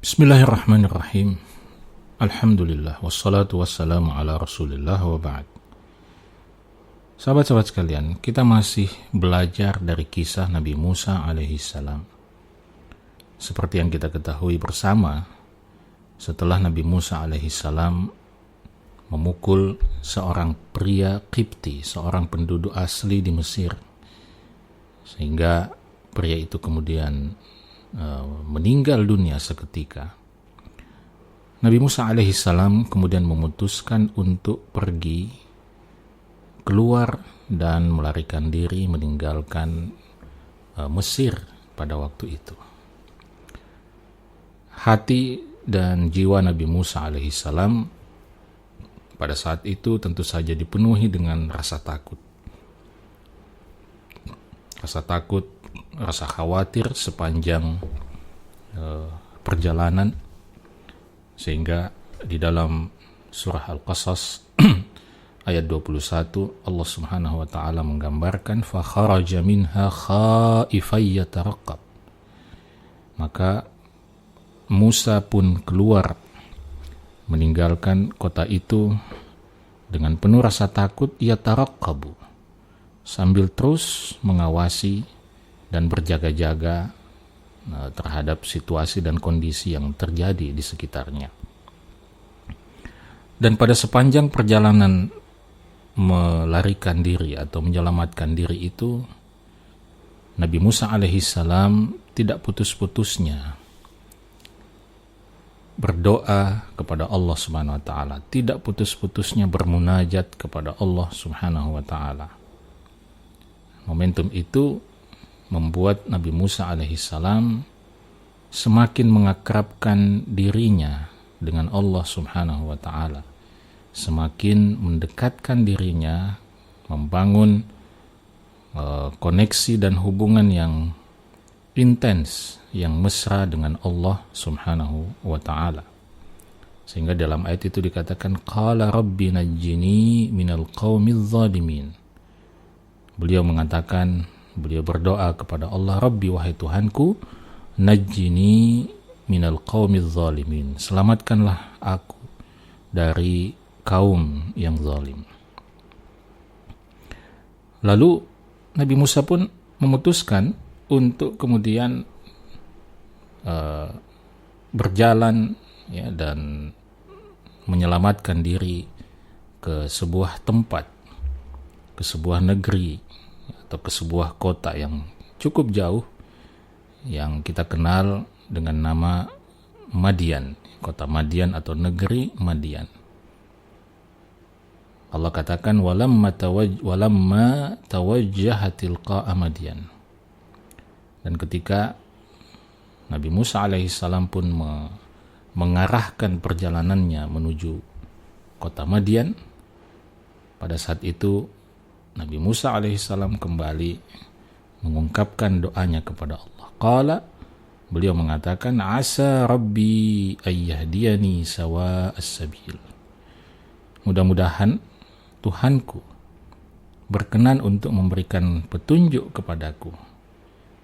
Bismillahirrahmanirrahim. Alhamdulillah wassalatu wassalamu ala Rasulillah wa ba'd. Sahabat-sahabat sekalian, kita masih belajar dari kisah Nabi Musa alaihissalam. Seperti yang kita ketahui bersama, setelah Nabi Musa alaihissalam memukul seorang pria Qibti, seorang penduduk asli di Mesir, sehingga pria itu kemudian meninggal dunia seketika. Nabi Musa alaihissalam kemudian memutuskan untuk pergi keluar dan melarikan diri meninggalkan Mesir pada waktu itu. Hati dan jiwa Nabi Musa alaihissalam pada saat itu tentu saja dipenuhi dengan rasa takut. Rasa takut, rasa khawatir sepanjang perjalanan, sehingga di dalam surah Al-Qasas ayat 21 Allah Subhanahu wa taala menggambarkan fa kharaja minha khaifan yataraqqab. Maka Musa pun keluar meninggalkan kota itu dengan penuh rasa takut, yataraqqabu, sambil terus mengawasi dan berjaga-jaga terhadap situasi dan kondisi yang terjadi di sekitarnya. Dan pada sepanjang perjalanan melarikan diri atau menyelamatkan diri itu, Nabi Musa alaihissalam tidak putus-putusnya berdoa kepada Allah Subhanahu wa taala, tidak putus-putusnya bermunajat kepada Allah Subhanahu wa taala. Momentum itu membuat Nabi Musa alaihissalam semakin mengakrabkan dirinya dengan Allah Subhanahu wa taala, semakin mendekatkan dirinya, membangun koneksi dan hubungan yang intens, yang mesra dengan Allah Subhanahu wa taala. Sehingga dalam ayat itu dikatakan qala rabbi najjini minal qaumidz zalimin. Beliau berdoa kepada Allah, Rabbi, wahai Tuhanku, najjini minal qaumidz zalimin, selamatkanlah aku dari kaum yang zalim. Lalu Nabi Musa pun memutuskan untuk kemudian berjalan dan menyelamatkan diri ke sebuah tempat, ke sebuah negeri atau ke sebuah kota yang cukup jauh yang kita kenal dengan nama Madian, kota Madian atau negeri Madian. Allah katakan walamma tawajjaha tilqa'a Madian. Dan ketika Nabi Musa alaihissalam pun mengarahkan perjalanannya menuju kota Madian, pada saat itu Nabi Musa alaihissalam kembali mengungkapkan doanya kepada Allah. Qala, beliau mengatakan, asa rabbi ayyahdiyani sawa as-sabil. Mudah-mudahan Tuhanku berkenan untuk memberikan petunjuk kepadaku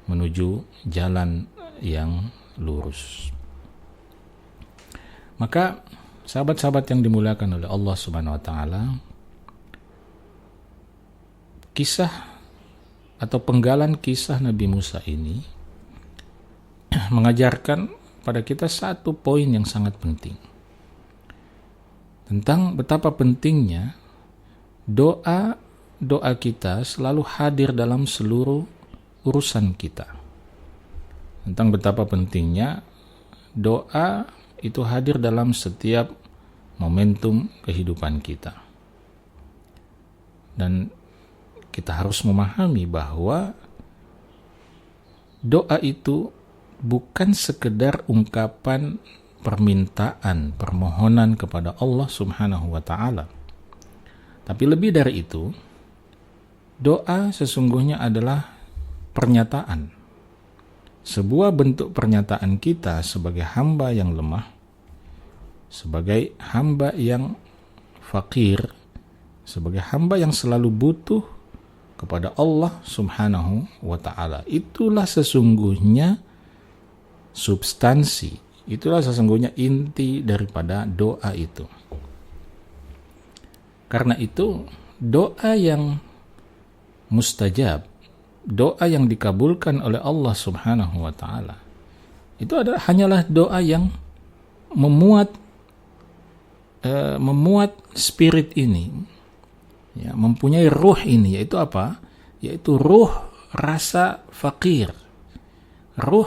menuju jalan yang lurus. Maka sahabat-sahabat yang dimuliakan oleh Allah Subhanahu wa taala, kisah atau penggalan kisah Nabi Musa ini mengajarkan pada kita satu poin yang sangat penting, tentang betapa pentingnya doa kita selalu hadir dalam seluruh urusan kita, tentang betapa pentingnya doa itu hadir dalam setiap momentum kehidupan kita. Dan kita harus memahami bahwa doa itu bukan sekedar ungkapan permintaan, permohonan kepada Allah Subhanahu wa taala. Tapi lebih dari itu, doa sesungguhnya adalah pernyataan. Sebuah bentuk pernyataan kita sebagai hamba yang lemah, sebagai hamba yang fakir, sebagai hamba yang selalu butuh kepada Allah Subhanahu wa ta'ala. Itulah sesungguhnya substansi Itulah sesungguhnya inti daripada doa itu. Karena itu doa yang mustajab, doa yang dikabulkan oleh Allah Subhanahu wa taala, itu hanyalah doa yang memuat spirit ini, ya, mempunyai ruh ini, yaitu apa? Yaitu ruh rasa fakir, ruh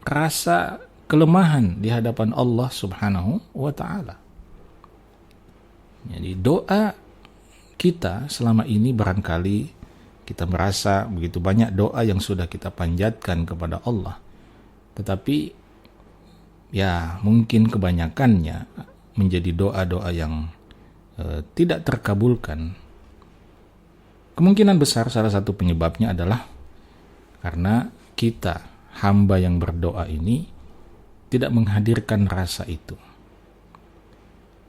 rasa kelemahan di hadapan Allah Subhanahu wa taala. Jadi doa kita selama ini barangkali kita merasa begitu banyak doa yang sudah kita panjatkan kepada Allah, tetapi ya mungkin kebanyakannya menjadi doa-doa yang tidak terkabulkan. Kemungkinan besar salah satu penyebabnya adalah karena kita, hamba yang berdoa ini, tidak menghadirkan rasa itu.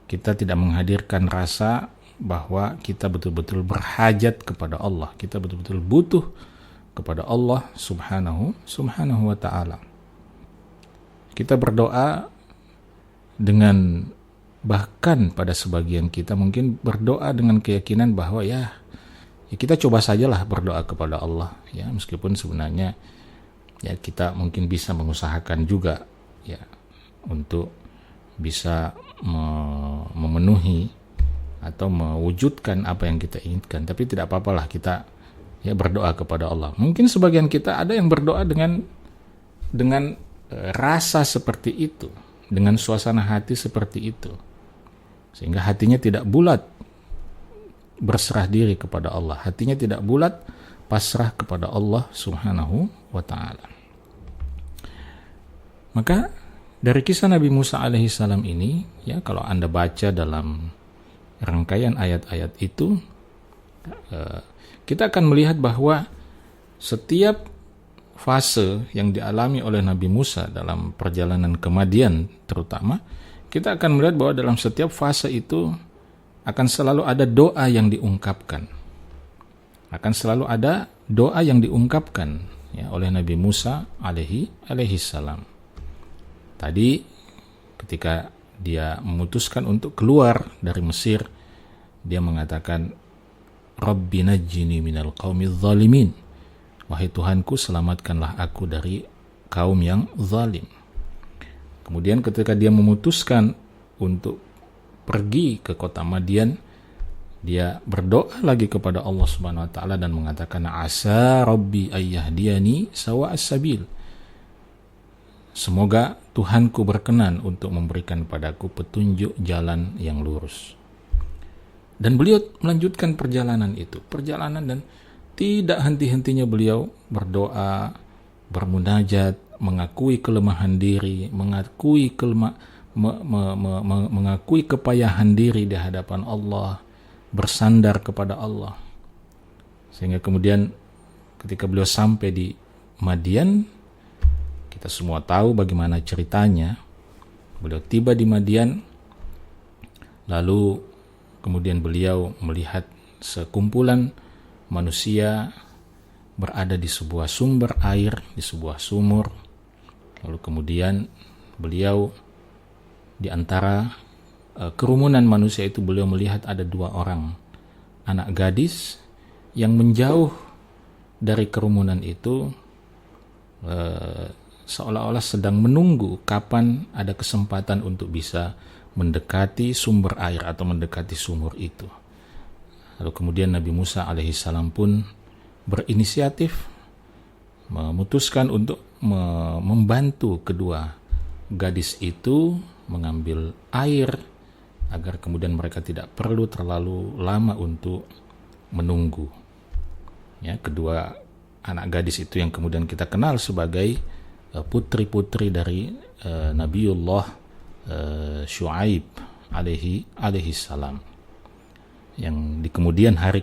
Kita tidak menghadirkan rasa bahwa kita betul-betul berhajat kepada Allah, kita betul-betul butuh kepada Allah subhanahu wa ta'ala. Kita berdoa dengan, bahkan pada sebagian kita mungkin berdoa dengan keyakinan bahwa ya kita coba sajalah berdoa kepada Allah, ya, meskipun sebenarnya ya kita mungkin bisa mengusahakan juga ya untuk bisa memenuhi atau mewujudkan apa yang kita inginkan, tapi tidak apa-apalah kita ya berdoa kepada Allah. Mungkin sebagian kita ada yang berdoa dengan rasa seperti itu, dengan suasana hati seperti itu, sehingga hatinya tidak bulat berserah diri kepada Allah, hatinya tidak bulat pasrah kepada Allah Subhanahu wa ta'ala. Maka dari kisah Nabi Musa alaihissalam ini, ya, kalau Anda baca dalam rangkaian ayat-ayat itu, kita akan melihat bahwa setiap fase yang dialami oleh Nabi Musa dalam perjalanan ke Madian terutama, kita akan melihat bahwa dalam setiap fase itu akan selalu ada doa yang diungkapkan. Akan selalu ada doa yang diungkapkan ya, oleh Nabi Musa alaihissalam. Tadi ketika dia memutuskan untuk keluar dari Mesir, dia mengatakan, Rabbi najjini minal qaumidz zalimin. Wahai Tuhanku, selamatkanlah aku dari kaum yang zalim. Kemudian ketika dia memutuskan untuk pergi ke kota Madian, dia berdoa lagi kepada Allah Subhanahu wa taala dan mengatakan, asa rabbi ayyahdiyani sawa'as sabil. Semoga Tuhanku berkenan untuk memberikan padaku petunjuk jalan yang lurus. Dan beliau melanjutkan perjalanan itu, dan tidak henti-hentinya beliau berdoa, bermunajat, mengakui kelemahan diri, mengakui kepayahan diri di hadapan Allah, bersandar kepada Allah. Sehingga kemudian ketika beliau sampai di Madian, kita semua tahu bagaimana ceritanya. Beliau tiba di Madian, lalu kemudian beliau melihat sekumpulan manusia berada di sebuah sumber air, di sebuah sumur. Lalu kemudian beliau di antara kerumunan manusia itu, beliau melihat ada 2 orang anak gadis yang menjauh dari kerumunan itu, seolah-olah sedang menunggu kapan ada kesempatan untuk bisa mendekati sumber air atau mendekati sumur itu. Lalu kemudian Nabi Musa alaihissalam pun berinisiatif memutuskan untuk membantu kedua gadis itu mengambil air agar kemudian mereka tidak perlu terlalu lama untuk menunggu. Ya, kedua anak gadis itu yang kemudian kita kenal sebagai putri-putri dari Nabiullah Syuaib alaihi salam, yang di kemudian hari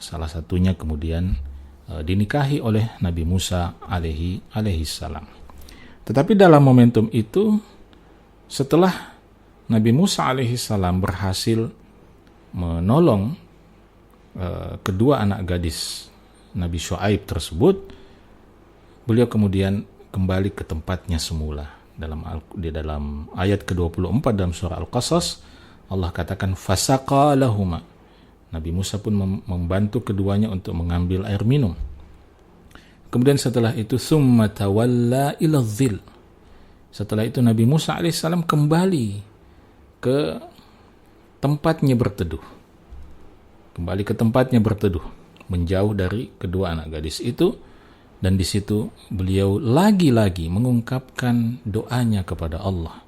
salah satunya kemudian dinikahi oleh Nabi Musa alaihi salam. Tetapi dalam momentum itu, setelah Nabi Musa alaihi salam berhasil menolong kedua anak gadis Nabi Syuaib tersebut, beliau kemudian kembali ke tempatnya semula. Di dalam ayat ke-24 dalam surah Al-Qasas, Allah katakan fasaqa lahuma. Nabi Musa pun membantu keduanya untuk mengambil air minum. Kemudian setelah itu summa tawalla ila dhil. Setelah itu Nabi Musa alaihissalam kembali ke tempatnya berteduh. Kembali ke tempatnya berteduh, menjauh dari kedua anak gadis itu, dan di situ beliau lagi-lagi mengungkapkan doanya kepada Allah.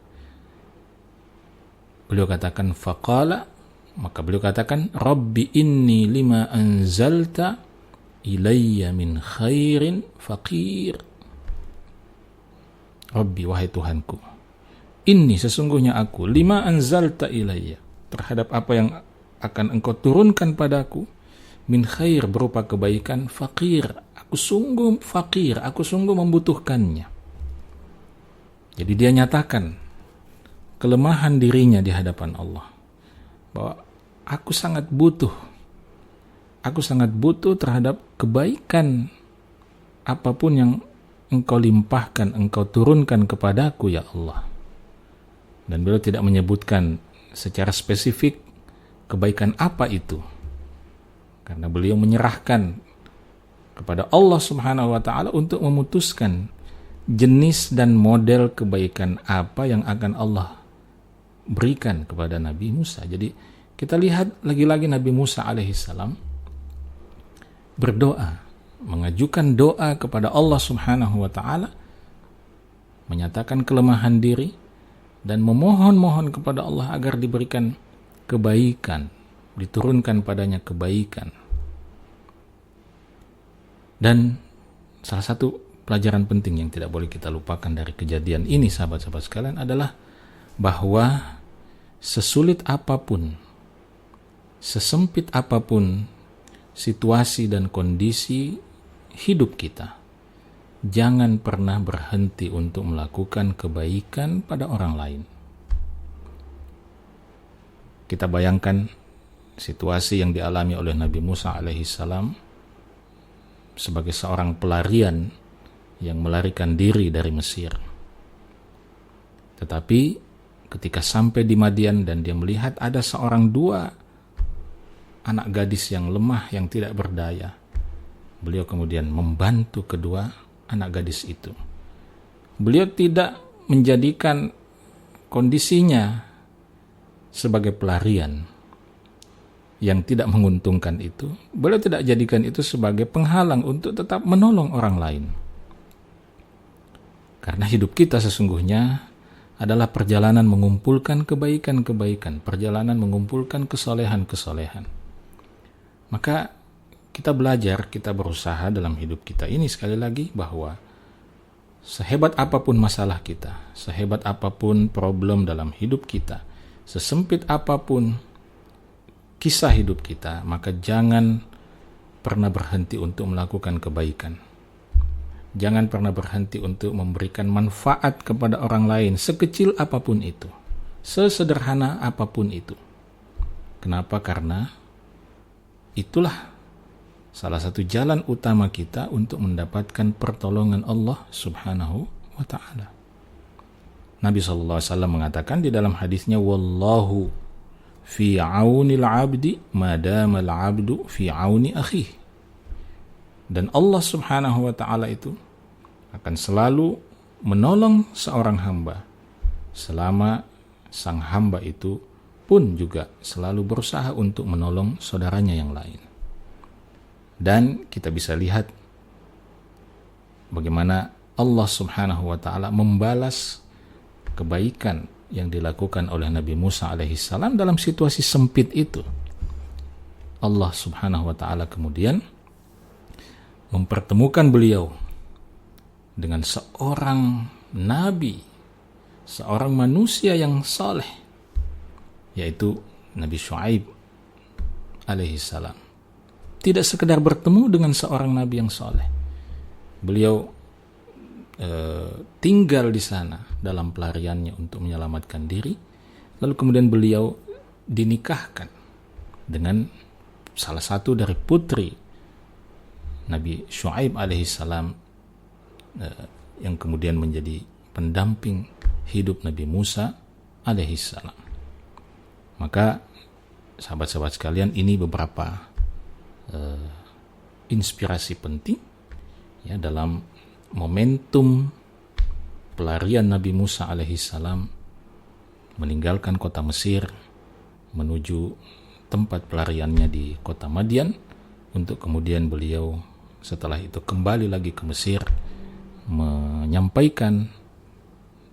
Beliau katakan faqala, maka beliau katakan Rabbi inni lima anzalta ilayya min khairin faqir. Rabbi, wahai Tuhanku, inni sesungguhnya aku lima anzalta ilayya, terhadap apa yang akan engkau turunkan padaku, min khair berupa kebaikan, fakir aku sungguh fakir, aku sungguh membutuhkannya. Jadi dia nyatakan kelemahan dirinya di hadapan Allah, bahwa aku sangat butuh terhadap kebaikan apapun yang engkau limpahkan, engkau turunkan kepadaku ya Allah. Dan beliau tidak menyebutkan secara spesifik kebaikan apa itu, karena beliau menyerahkan kepada Allah Subhanahu wa ta'ala untuk memutuskan jenis dan model kebaikan apa yang akan Allah berikan kepada Nabi Musa. Jadi kita lihat lagi-lagi Nabi Musa alaihissalam berdoa, mengajukan doa kepada Allah Subhanahu wa ta'ala, menyatakan kelemahan diri dan memohon-mohon kepada Allah agar diberikan kebaikan, diturunkan padanya kebaikan. Dan salah satu pelajaran penting yang tidak boleh kita lupakan dari kejadian ini, sahabat-sahabat sekalian, adalah bahwa sesulit apapun, sesempit apapun situasi dan kondisi hidup kita, jangan pernah berhenti untuk melakukan kebaikan pada orang lain. Kita bayangkan situasi yang dialami oleh Nabi Musa alaihissalam sebagai seorang pelarian yang melarikan diri dari Mesir. Tetapi ketika sampai di Madian dan dia melihat ada dua anak gadis yang lemah, yang tidak berdaya, beliau kemudian membantu kedua anak gadis itu. Beliau tidak menjadikan kondisinya sebagai pelarian yang tidak menguntungkan itu. Beliau tidak jadikan itu sebagai penghalang untuk tetap menolong orang lain. Karena hidup kita sesungguhnya adalah perjalanan mengumpulkan kebaikan-kebaikan, perjalanan mengumpulkan kesolehan-kesolehan. Maka kita belajar, kita berusaha dalam hidup kita ini sekali lagi bahwa sehebat apapun masalah kita, sehebat apapun problem dalam hidup kita, sesempit apapun kisah hidup kita, maka jangan pernah berhenti untuk melakukan kebaikan. Jangan pernah berhenti untuk memberikan manfaat kepada orang lain, sekecil apapun itu, sesederhana apapun itu. Kenapa? Karena itulah salah satu jalan utama kita untuk mendapatkan pertolongan Allah Subhanahu wa ta'ala. Nabi SAW mengatakan di dalam hadisnya, wallahu fi aunil abdi madamal abdu fi auni akhih. Dan Allah Subhanahu wa ta'ala itu akan selalu menolong seorang hamba selama sang hamba itu pun juga selalu berusaha untuk menolong saudaranya yang lain. Dan kita bisa lihat bagaimana Allah Subhanahu wa ta'ala membalas kebaikan yang dilakukan oleh Nabi Musa alaihissalam dalam situasi sempit itu. Allah Subhanahu wa ta'ala kemudian mempertemukan beliau dengan seorang nabi, seorang manusia yang saleh, yaitu Nabi Syuaib alaihissalam. Tidak sekedar bertemu dengan seorang nabi yang saleh, beliau tinggal di sana dalam pelariannya untuk menyelamatkan diri, lalu kemudian beliau dinikahkan dengan salah satu dari putri Nabi Syuaib alaihissalam, yang kemudian menjadi pendamping hidup Nabi Musa alaihissalam. Maka sahabat-sahabat sekalian, ini beberapa inspirasi penting ya dalam momentum pelarian Nabi Musa alaihissalam meninggalkan kota Mesir menuju tempat pelariannya di kota Madian, untuk kemudian beliau setelah itu kembali lagi ke Mesir menyampaikan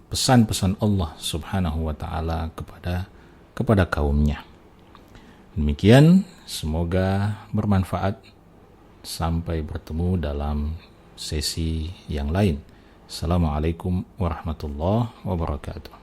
pesan-pesan Allah Subhanahu wa taala kepada kaumnya. Demikian, semoga bermanfaat. Sampai bertemu dalam sesi yang lain. Assalamualaikum warahmatullahi wabarakatuh.